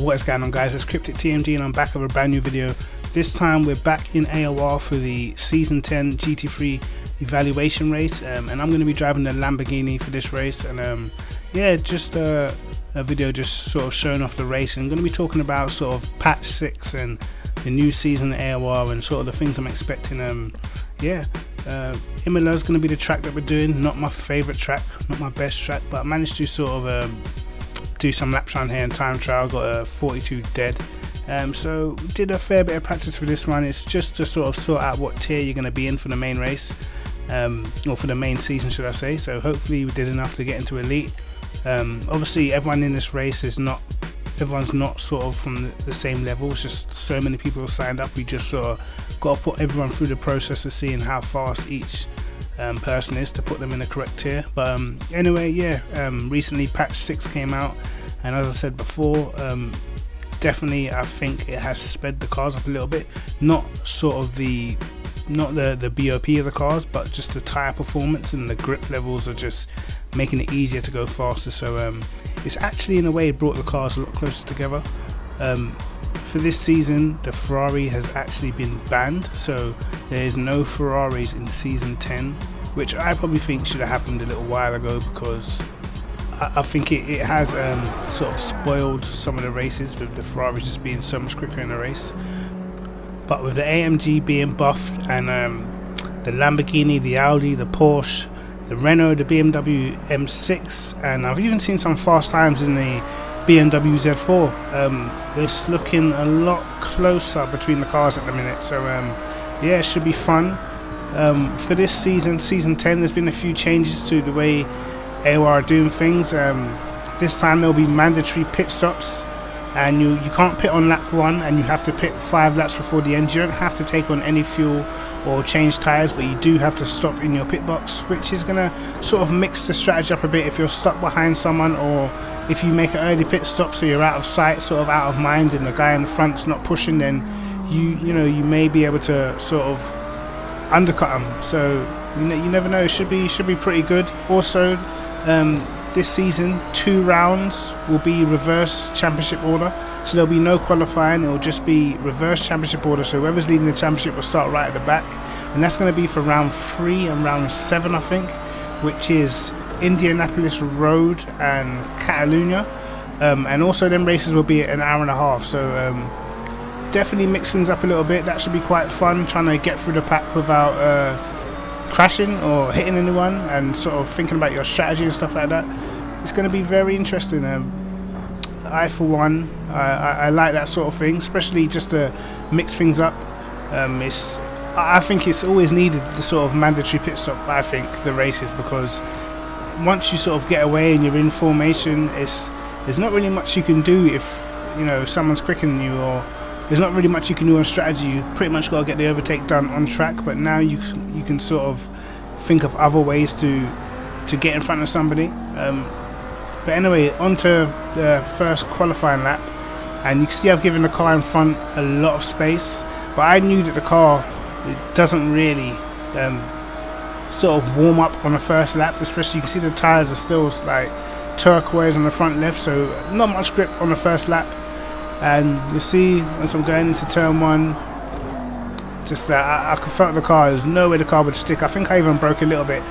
What is going on, guys? It's Kryptic TMG and I'm back with a brand new video. This time we're back in AOR for the Season 10 GT3 evaluation race, and I'm going to be driving the Lamborghini for this race. And yeah, just a video just sort of showing off the race. And I'm going to be talking about sort of patch 6 and the new season AOR and sort of the things I'm expecting. Yeah, Imola is going to be the track that we're doing. Not my favourite track, not my best track, but I managed to sort of do some laps around here and time trial. Got a 42 dead. So did a fair bit of practice for this one. It's just to sort of sort out what tier you're going to be in for the main race, or for the main season, should I say. So hopefully we did enough to get into elite. Obviously everyone in this race is not, everyone's not sort of from the same level. It's just so many people have signed up. We just sort of got to put everyone through the process of seeing how fast each person is to put them in the correct tier. But anyway, yeah, recently patch 6 came out, and as I said before, definitely I think it has sped the cars up a little bit. Not sort of the BOP of the cars, but just the tyre performance and the grip levels are just making it easier to go faster. So it's actually in a way brought the cars a lot closer together. For this season the Ferrari has actually been banned, so there is no Ferraris in season 10, which I probably think should have happened a little while ago, because I think it has sort of spoiled some of the races with the Ferraris just being so much quicker in the race. But with the AMG being buffed and the Lamborghini, the Audi, the Porsche, the Renault, the BMW M6, and I've even seen some fast times in the BMW Z4, it's looking a lot closer between the cars at the minute. So yeah, it should be fun. For this season, season 10, there's been a few changes to the way AOR are doing things. This time there'll be mandatory pit stops, and you can't pit on lap 1, and you have to pit 5 laps before the end. You don't have to take on any fuel or change tyres, but you do have to stop in your pit box, which is going to sort of mix the strategy up a bit if you're stuck behind someone, or if you make an early pit stop so you're out of sight, sort of out of mind, and the guy in the front's not pushing, then you may be able to sort of undercut them. So you never know. It should be pretty good. Also, this season 2 rounds will be reverse championship order, so there'll be no qualifying. It'll just be reverse championship order, so whoever's leading the championship will start right at the back, and that's going to be for round 3 and round 7, I think, which is Indianapolis Road and Catalunya, and also them races will be an hour and a half. So definitely mix things up a little bit. That should be quite fun, trying to get through the pack without crashing or hitting anyone, and sort of thinking about your strategy and stuff like that. It's going to be very interesting. I for one, I like that sort of thing, especially just to mix things up. I think it's always needed, the sort of mandatory pit stop, I think, the races, because once you sort of get away and you're in formation, there's not really much you can do if someone's quicker than you, or there's not really much you can do on strategy. You pretty much got to get the overtake done on track, but now you can sort of think of other ways to get in front of somebody. But anyway, on to the first qualifying lap, and you can see I've given the car in front a lot of space, but I knew that the car, it doesn't really sort of warm up on the first lap. Especially, you can see the tyres are still like turquoise on the front left, so not much grip on the first lap. And you see, once I'm going into turn 1, just that I felt the car, there's no way the car would stick. I think I even broke a little bit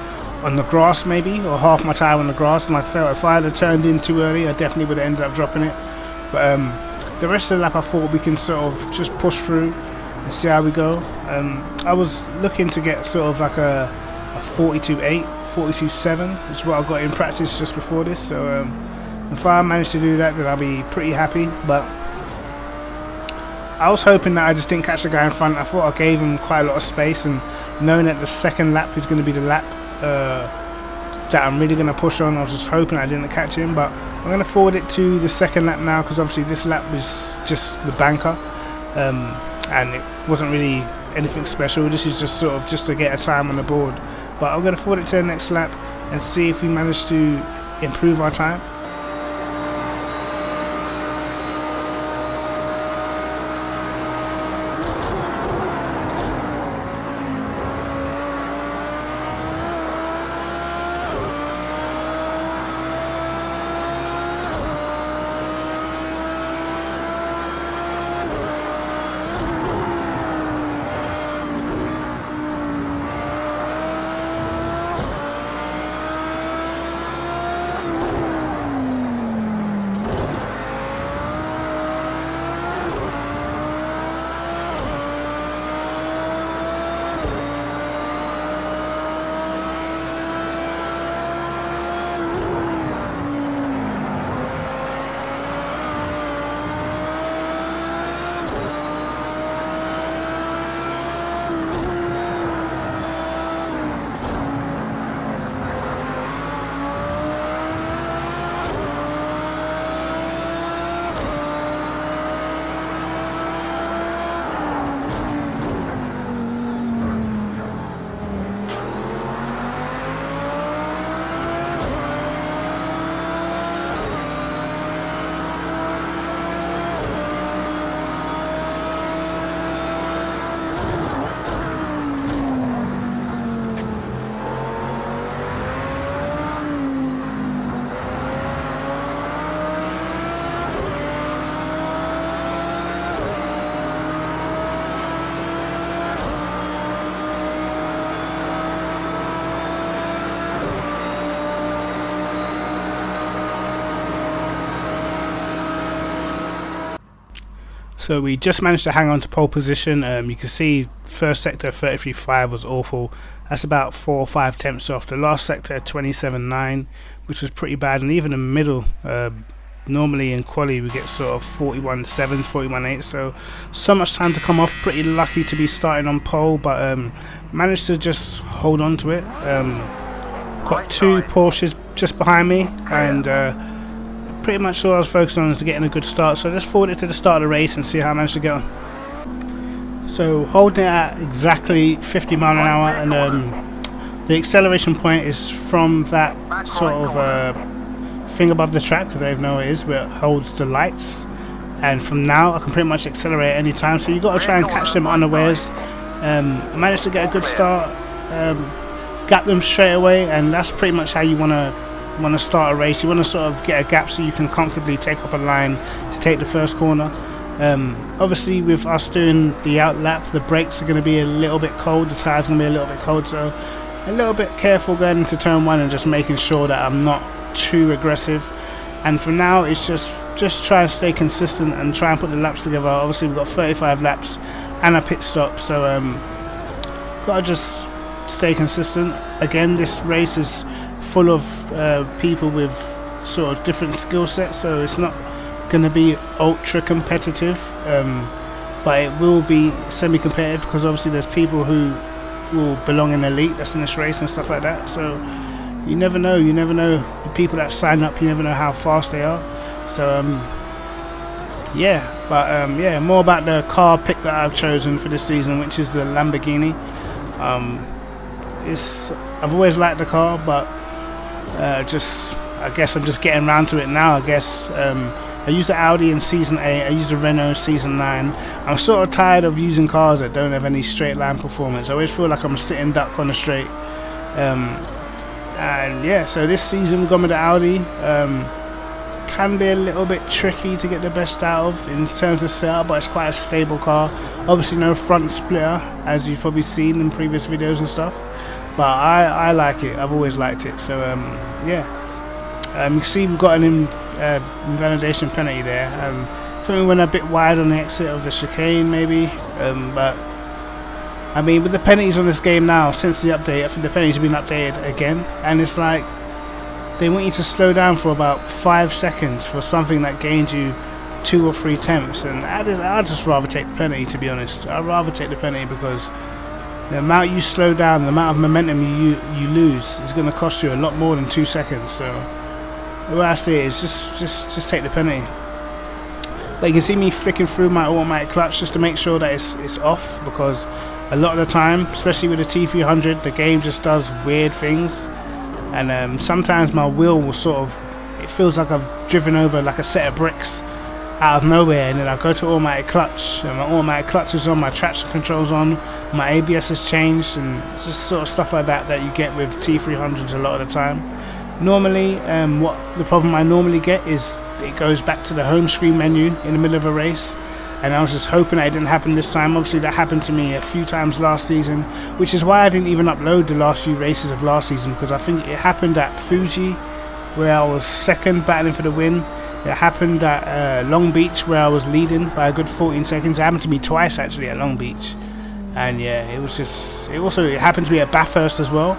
on the grass, maybe, or half my tyre on the grass, and I felt if I had turned in too early, I definitely would have ended up dropping it. But the rest of the lap, I thought we can sort of just push through and see how we go. I was looking to get sort of like a 42.8, 42.7, which is what I got in practice just before this. So if I manage to do that, then I'll be pretty happy. But I was hoping that I just didn't catch the guy in front. I thought I gave him quite a lot of space, and knowing that the second lap is going to be the lap that I'm really going to push on, I was just hoping I didn't catch him. But I'm going to forward it to the second lap now, because obviously this lap was just the banker, and it wasn't really anything special. This is just sort of just to get a time on the board. But I'm going to forward it to the next lap and see if we manage to improve our time. So we just managed to hang on to pole position. You can see first sector 33.5 was awful. That's about 4 or 5 tenths off. The last sector 27.9, which was pretty bad, and even in the middle, normally in quali we get sort of 41.7s, 41.8, so much time to come off. Pretty lucky to be starting on pole, but managed to just hold on to it. Got 2 Porsches just behind me, and pretty much all I was focused on was getting a good start. So just forward it to the start of the race and see how I managed to get on. So holding it at exactly 50 mile an hour, and the acceleration point is from that sort of thing above the track, I don't even know what it is, where it holds the lights, and from now I can pretty much accelerate any time. So you've got to try and catch them unawares. Managed to get a good start, gap them straight away, and that's pretty much how you want to start a race. You want to sort of get a gap so you can comfortably take up a line to take the first corner. Obviously with us doing the out lap, the brakes are going to be a little bit cold, the tyres are going to be a little bit cold, so a little bit careful going into turn 1 and just making sure that I'm not too aggressive. And for now it's just try and stay consistent and try and put the laps together. Obviously we've got 35 laps and a pit stop, so gotta just stay consistent. Again, this race is full of people with sort of different skill sets, so it's not going to be ultra competitive, but it will be semi-competitive, because obviously there's people who will belong in elite that's in this race and stuff like that. So you never know the people that sign up, you never know how fast they are. So yeah, more about the car pick that I've chosen for this season, which is the Lamborghini. I've always liked the car, but I guess I'm just getting around to it now. I guess I used the Audi in Season 8, I used the Renault in Season 9. I'm sort of tired of using cars that don't have any straight line performance. I always feel like I'm a sitting duck on a straight. And yeah, so this season we've gone with the Audi. Can be a little bit tricky to get the best out of in terms of setup, but it's quite a stable car. Obviously no front splitter, as you've probably seen in previous videos and stuff, but I like it. I've always liked it. So yeah, you can see we've got an invalidation penalty there. Something went a bit wide on the exit of the chicane maybe, but I mean, with the penalties on this game now, since the update, I think the penalties have been updated again, and it's like they want you to slow down for about 5 seconds for something that gains you 2 or 3 tenths, and I'd just rather take the penalty, to be honest. I'd rather take the penalty, because the amount you slow down, the amount of momentum you lose is going to cost you a lot more than 2 seconds. So the way I see it is just take the penalty. But you can see me flicking through my automatic clutch just to make sure that it's off, because a lot of the time, especially with the T300, the game just does weird things, and sometimes my wheel will sort of, it feels like I've driven over like a set of bricks out of nowhere, and then I go to automatic clutch, and my automatic clutch is on, my traction control's on, my ABS has changed, and just sort of stuff like that you get with T300s a lot of the time. Normally, what the problem I normally get is it goes back to the home screen menu in the middle of a race, and I was just hoping that it didn't happen this time. Obviously that happened to me a few times last season, which is why I didn't even upload the last few races of last season, because I think it happened at Fuji where I was second battling for the win. It happened at Long Beach where I was leading by a good 14 seconds. It happened to me twice actually at Long Beach, and yeah, it happened to me at Bathurst as well,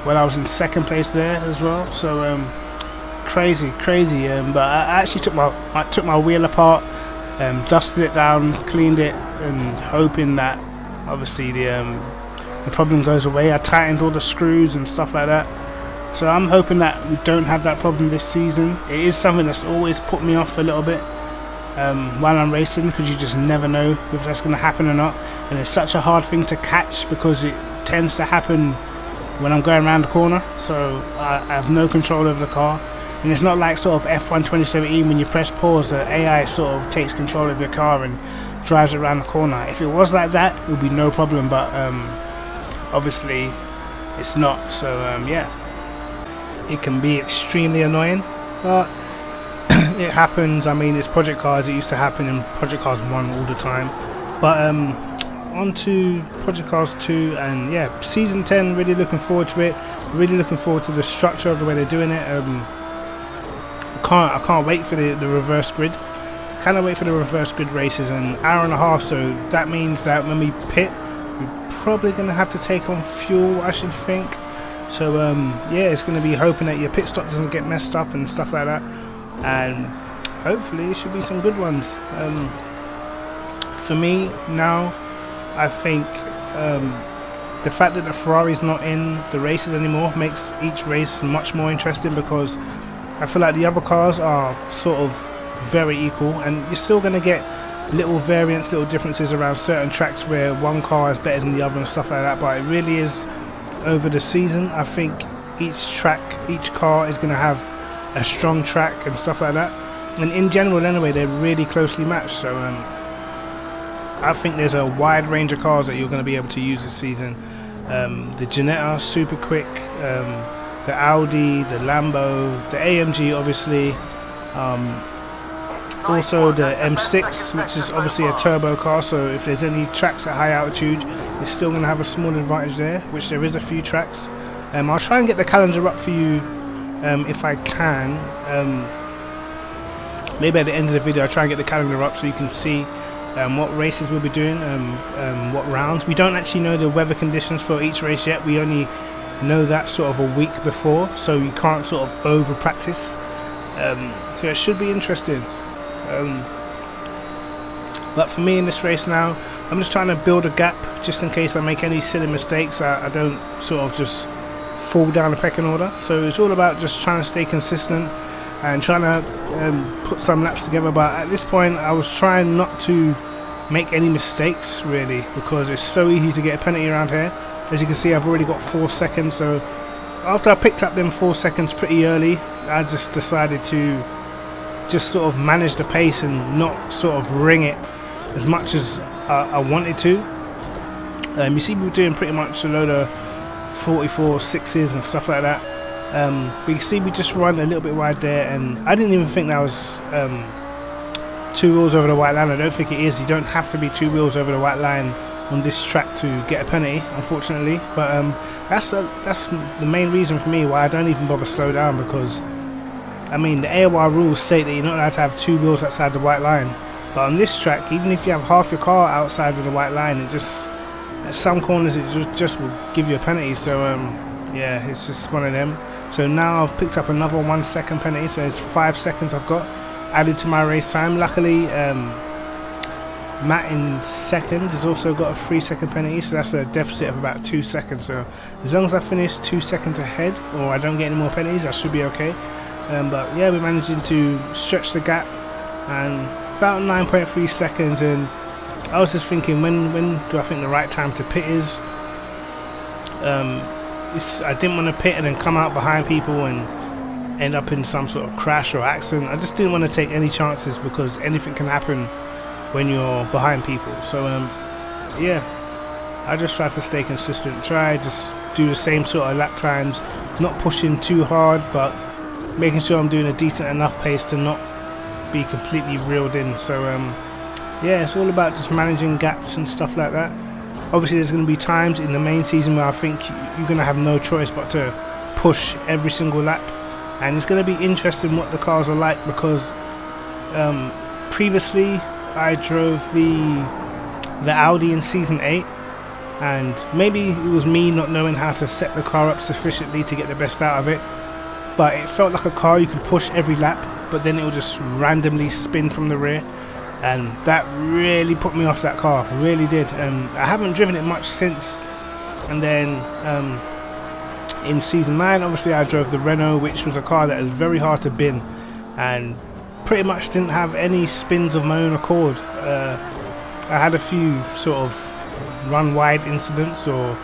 when I was in second place there as well. So crazy, but I actually took my wheel apart, dusted it down, cleaned it, and hoping that obviously the problem goes away. I tightened all the screws and stuff like that, so I'm hoping that we don't have that problem this season. It is something that's always put me off a little bit while I'm racing, because you just never know if that's going to happen or not, and it's such a hard thing to catch because it tends to happen when I'm going around the corner, so I have no control over the car. And it's not like sort of F1 2017 when you press pause, the AI sort of takes control of your car and drives it around the corner. If it was like that, it would be no problem, but obviously it's not. So yeah, it can be extremely annoying, but it happens. I mean, it's Project Cars, it used to happen in Project Cars 1 all the time. But on to Project Cars 2, and yeah, Season 10, really looking forward to it. Really looking forward to the structure of the way they're doing it. I can't wait for the reverse grid. cannot wait for the reverse grid races. An hour and a half, so that means that when we pit, we're probably going to have to take on fuel, I should think. So yeah, it's going to be hoping that your pit stop doesn't get messed up and stuff like that, and hopefully it should be some good ones. For me now, I think the fact that the Ferrari's not in the races anymore makes each race much more interesting, because I feel like the other cars are sort of very equal, and you're still going to get little variants, little differences around certain tracks where one car is better than the other and stuff like that, but it really is over the season. I think each track, each car is going to have a strong track and stuff like that, and in general anyway they're really closely matched. So I think there's a wide range of cars that you're going to be able to use this season. The Ginetta, super quick, the Audi, the Lambo, the AMG obviously, also the M6, which is obviously a turbo car, so if there's any tracks at high altitude, it's still going to have a small advantage there, which there is a few tracks. I'll try and get the calendar up for you if I can. Maybe at the end of the video I'll try and get the calendar up so you can see what races we'll be doing, what rounds. We don't actually know the weather conditions for each race yet. We only know that sort of a week before, so you can't sort of over practice. So it should be interesting. But for me in this race now, I'm just trying to build a gap just in case I make any silly mistakes. I don't sort of just fall down the pecking order. So it's all about just trying to stay consistent and trying to put some laps together. But at this point I was trying not to make any mistakes really, because it's so easy to get a penalty around here. As you can see, I've already got 4 seconds, so after I picked up them 4 seconds pretty early, I just decided to just sort of manage the pace and not sort of ring it as much as I wanted to. You see we were doing pretty much a load of 44 6s and stuff like that. But you can see we just run a little bit wide there, and I didn't even think that was 2 wheels over the white line. I don't think it is. You don't have to be 2 wheels over the white line on this track to get a penalty, unfortunately. But that's the main reason for me why I don't even bother slow down, because I mean the AOR rules state that you're not allowed to have 2 wheels outside the white line. But on this track, even if you have half your car outside of the white line, it just at some corners it just will give you a penalty. So yeah, it's just one of them. So now I've picked up another 1 second penalty, so it's 5 seconds I've got added to my race time. Luckily Matt in second has also got a 3 second penalty, so that's a deficit of about 2 seconds. So as long as I finish 2 seconds ahead, or I don't get any more penalties, I should be okay. But yeah, we're managing to stretch the gap, and about 9.3 seconds, and I was just thinking, when do I think the right time to pit is? I didn't want to pit and then come out behind people and end up in some sort of crash or accident. I just didn't want to take any chances, because anything can happen when you're behind people. So yeah, I just try to stay consistent, just do the same sort of lap times, not pushing too hard, but making sure I'm doing a decent enough pace to not be completely reeled in. So yeah, it's all about just managing gaps and stuff like that. Obviously there's going to be times in the main season where I think you're going to have no choice but to push every single lap, and it's going to be interesting what the cars are like, because previously I drove the Audi in season 8, and maybe it was me not knowing how to set the car up sufficiently to get the best out of it, but it felt like a car you could push every lap, but then it would just randomly spin from the rear, and that really put me off that car, really did. I haven't driven it much since. And then in season 9 obviously I drove the Renault, which was a car that was very hard to bin and pretty much didn't have any spins of my own accord. I had a few sort of run wide incidents or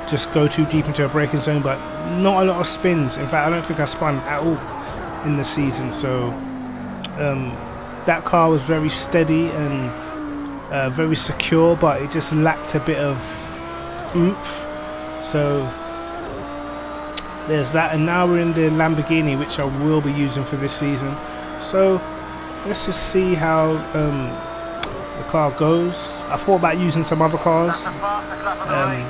just go too deep into a braking zone, but not a lot of spins. In fact, I don't think I spun at all in the season. So that car was very steady and very secure, but it just lacked a bit of oomph. So there's that, and now we're in the Lamborghini, which I will be using for this season. So let's just see how the car goes. I thought about using some other cars.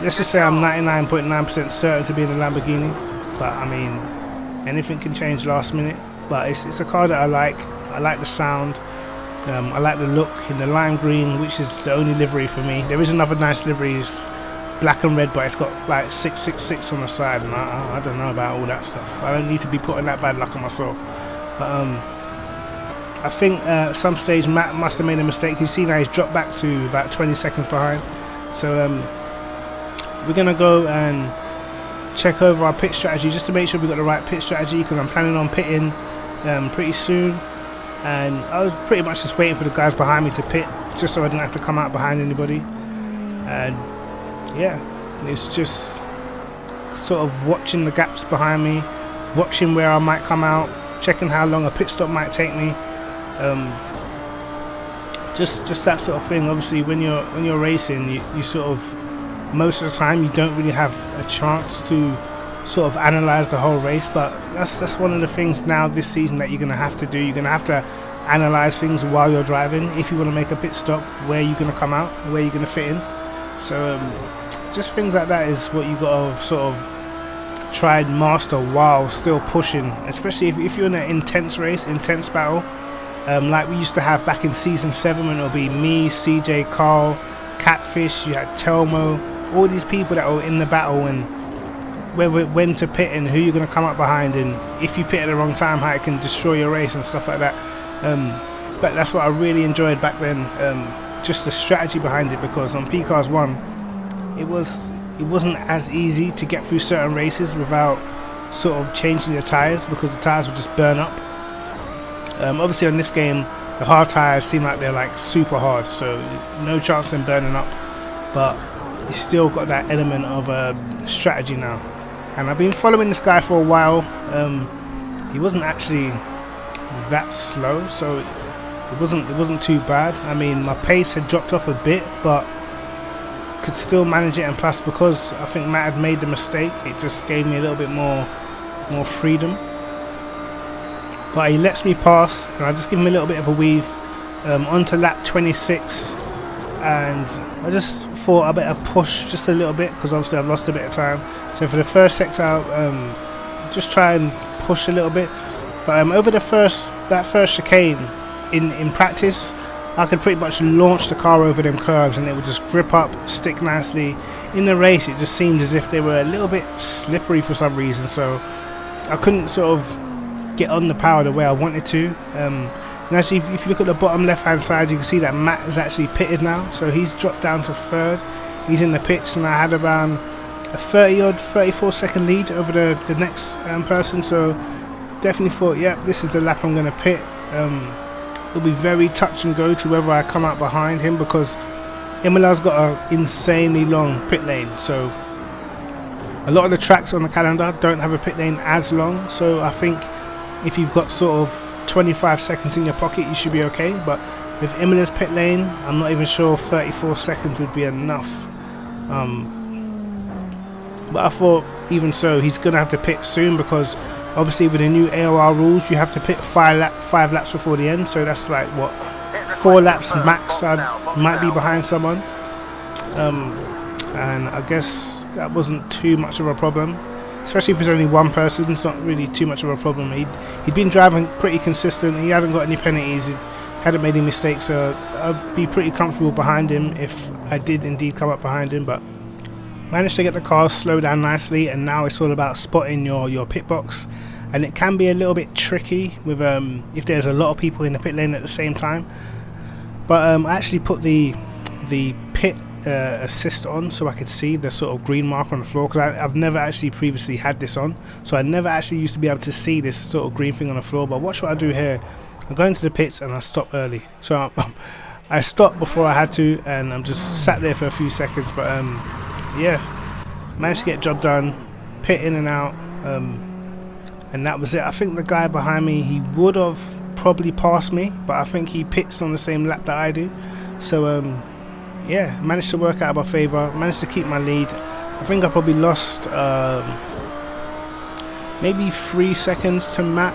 Let's just say I'm 99.9% certain to be in the Lamborghini, but I mean, anything can change last minute. But it's a car that I like the sound. I like the look in the lime green, which is the only livery for me. There is another nice livery, it's black and red, but it's got like 666 on the side, and I don't know about all that stuff. I don't need to be putting that bad luck on myself. But I think at some stage Matt must have made a mistake. You see now he's dropped back to about 20 seconds behind. So we're gonna go and check over our pit strategy just to make sure we got the right pit strategy, because I'm planning on pitting pretty soon. And I was pretty much just waiting for the guys behind me to pit, just so I didn't have to come out behind anybody. And yeah, it's just sort of watching the gaps behind me, watching where I might come out, checking how long a pit stop might take me. Just that sort of thing. Obviously when you're racing, you sort of, most of the time you don't really have a chance to sort of analyze the whole race, but that's one of the things now this season that you're gonna have to do. You're gonna have to analyze things while you're driving if you want to make a pit stop, where you're gonna come out, where you're gonna fit in. So just things like that is what you gotta sort of try and master while still pushing, especially if you're in an intense race, intense battle, like we used to have back in season 7, when it'll be me, CJ, Carl, Catfish, you had Telmo, all these people that were in the battle, and when to pit and who you're going to come up behind, and if you pit at the wrong time, how it can destroy your race and stuff like that. But that's what I really enjoyed back then, just the strategy behind it, because on PCARS 1 it wasn't as easy to get through certain races without sort of changing your tyres, because the tyres would just burn up. Obviously on this game the hard tyres seem like they're like super hard, so no chance of them burning up, but you still got that element of strategy now. And I've been following this guy for a while. He wasn't actually that slow, so it wasn't too bad. I mean, my pace had dropped off a bit, but could still manage it, and plus because I think Matt had made the mistake, it just gave me a little bit more freedom. But he lets me pass, and I just give him a little bit of a weave onto lap 26, and I just thought I better push just a little bit, because obviously I've lost a bit of time. So for the first sector, just try and push a little bit. But over that first chicane, in practice, I could pretty much launch the car over them curves, and it would just grip up, stick nicely. In the race, it just seemed as if they were a little bit slippery for some reason, so I couldn't sort of get on the power the way I wanted to. And actually, if you look at the bottom left hand side, you can see that Matt is actually pitted now, so he's dropped down to 3rd. He's in the pits, and I had around a 34 second lead over the next person, so definitely thought, yep, this is the lap I'm going to pit. It'll be very touch and go to whether I come out behind him, because Imola's got an insanely long pit lane, so a lot of the tracks on the calendar don't have a pit lane as long, so I think if you've got sort of 25 seconds in your pocket, you should be okay. But with Imola's pit lane, I'm not even sure 34 seconds would be enough. But I thought, even so, he's gonna have to pit soon, because obviously with the new AOR rules, you have to pit 5 laps before the end. So that's like what, 4 laps max. I might be behind someone, and I guess that wasn't too much of a problem. Especially if there's only one person, it's not really too much of a problem. He'd been driving pretty consistent. He hadn't got any penalties. He hadn't made any mistakes, so I'd be pretty comfortable behind him if I did indeed come up behind him. But managed to get the car slow down nicely, and now it's all about spotting your pit box. And it can be a little bit tricky with if there's a lot of people in the pit lane at the same time. But I actually put the pit assist on so I could see the sort of green mark on the floor, because I've never actually previously had this on, so I never actually used to be able to see this sort of green thing on the floor. But watch what I do here. I go into the pits and I stop early, so I stopped before I had to, and I'm just sat there for a few seconds. But yeah, managed to get job done, pit in and out, and that was it. I think the guy behind me, he would have probably passed me, but I think he pits on the same lap that I do, so yeah, managed to work out in my favour, managed to keep my lead. I think I probably lost maybe 3 seconds to Matt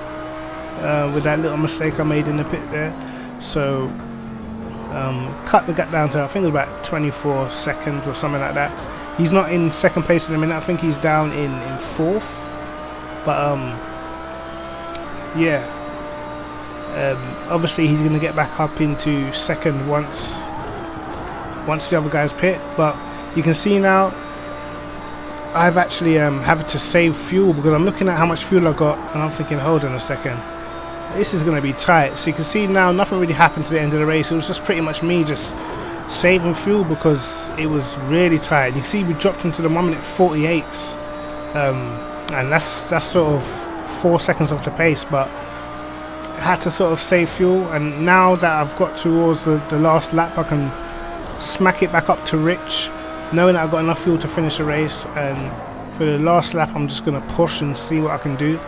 with that little mistake I made in the pit there. So cut the gap down to, I think it was about 24 seconds or something like that. He's not in second place in a minute, I think he's down in 4th. But yeah, Obviously he's going to get back up into second once the other guys pit, but you can see now I've actually having to save fuel because I'm looking at how much fuel I got and I'm thinking, hold on a second, this is going to be tight. So you can see now nothing really happened to the end of the race. It was just pretty much me just saving fuel because it was really tight. You can see we dropped into the 1 minute 48s, and that's sort of 4 seconds off the pace, but I had to sort of save fuel. And now that I've got towards the last lap, I can smack it back up to rich, knowing that I've got enough fuel to finish the race. And for the last lap I'm just going to push and see what I can do.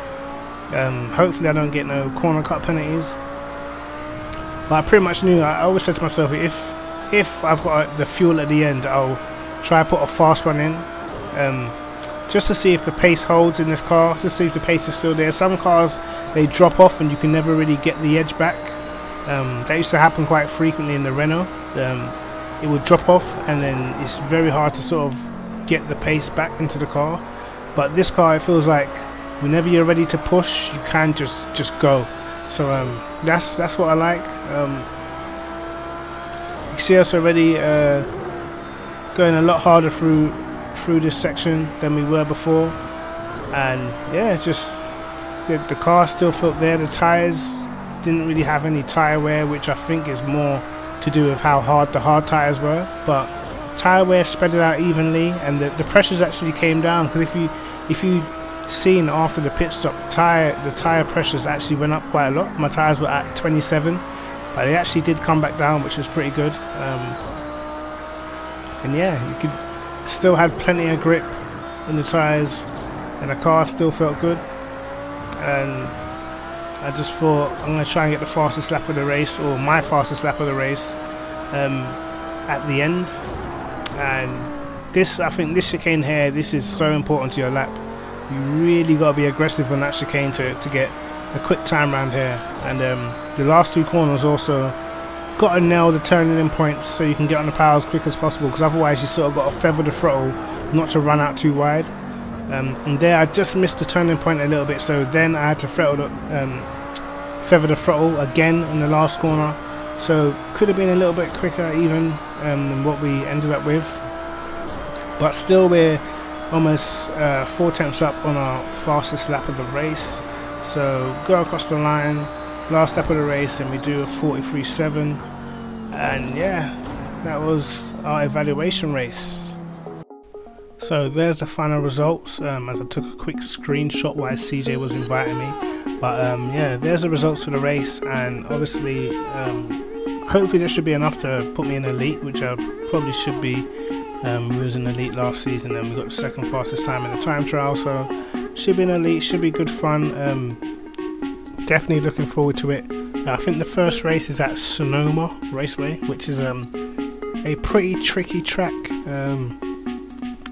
Hopefully I don't get no corner cut penalties, but I pretty much knew, I always said to myself, if I've got the fuel at the end, I'll try to put a fast one in, just to see if the pace holds in this car, to see if the pace is still there. Some cars, they drop off and you can never really get the edge back. That used to happen quite frequently in the Renault. It would drop off and then it's very hard to sort of get the pace back into the car. But this car, it feels like whenever you're ready to push, you can just go. So that's what I like. You see us already going a lot harder through this section than we were before, and yeah, just the car still felt there. The tires didn't really have any tire wear, which I think is more to do with how hard the hard tires were, but tire wear spread it out evenly, and the pressures actually came down. Because if you seen after the pit stop, the tire pressures actually went up quite a lot. My tires were at 27, but they actually did come back down, which was pretty good. And yeah, you could still had plenty of grip in the tires, and the car still felt good. And I just thought, I'm going to try and get the fastest lap of the race, or my fastest lap of the race, at the end. And this, I think this chicane here, this is so important to your lap. You really got to be aggressive on that chicane to get a quick time round here. And the last 2 corners also got to nail the turning in points so you can get on the power as quick as possible, because otherwise you sort of got to feather the throttle not to run out too wide. And there I just missed the turning point a little bit, so then I had to feather the throttle again in the last corner. So could have been a little bit quicker even than what we ended up with, but still we're almost 4 tenths up on our fastest lap of the race. So go across the line, last lap of the race, and we do a 43.7, and yeah, that was our evaluation race. So there's the final results, as I took a quick screenshot while CJ was inviting me. But yeah, there's the results for the race, and obviously hopefully this should be enough to put me in elite, which I probably should be. We was in elite last season, and we got the second fastest time in the time trial, so should be an elite, should be good fun. Definitely looking forward to it. I think the first race is at Sonoma Raceway, which is a pretty tricky track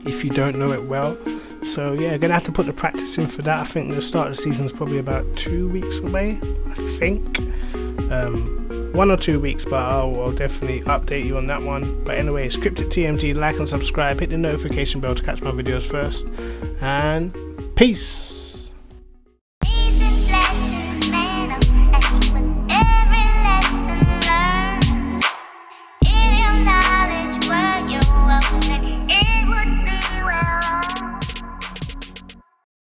if you don't know it well. So yeah, gonna have to put the practice in for that. I think the start of the season is probably about 2 weeks away, I think. 1 or 2 weeks, but I'll definitely update you on that one. But anyway, it's Kryptic TMG. Like and subscribe, hit the notification bell to catch my videos first, and peace.